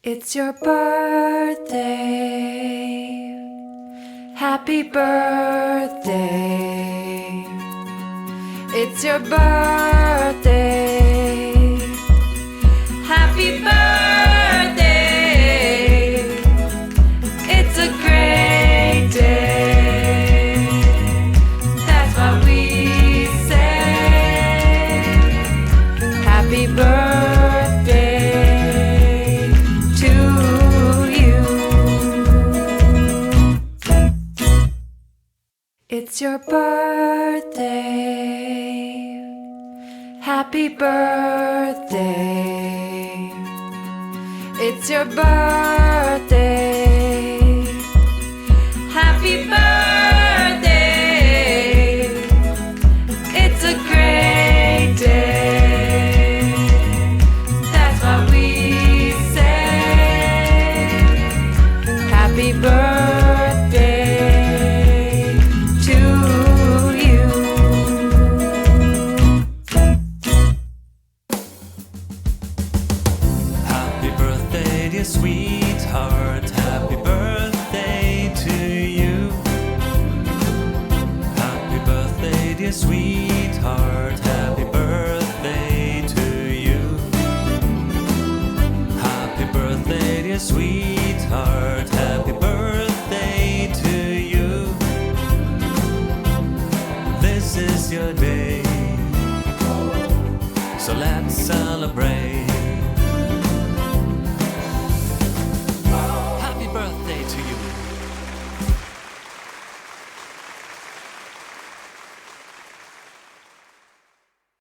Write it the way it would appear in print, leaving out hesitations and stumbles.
It's your birthday. Happy birthday. It's your birthday. Happy birthday. It's a great day. That's what we say. Happy birthday to you. It's your birthday. Happy birthday. It's your birthday. Happy birthday. It's a great day. That's what we say. Happy birthday to you. Happy birthday, dear sweetheart. Happy birthday to you. Happy birthday, dear sweetheart. Happy birthday to you. Happy birthday, dear sweetheart. Happy birthday to you. This is your day, so let's celebrate.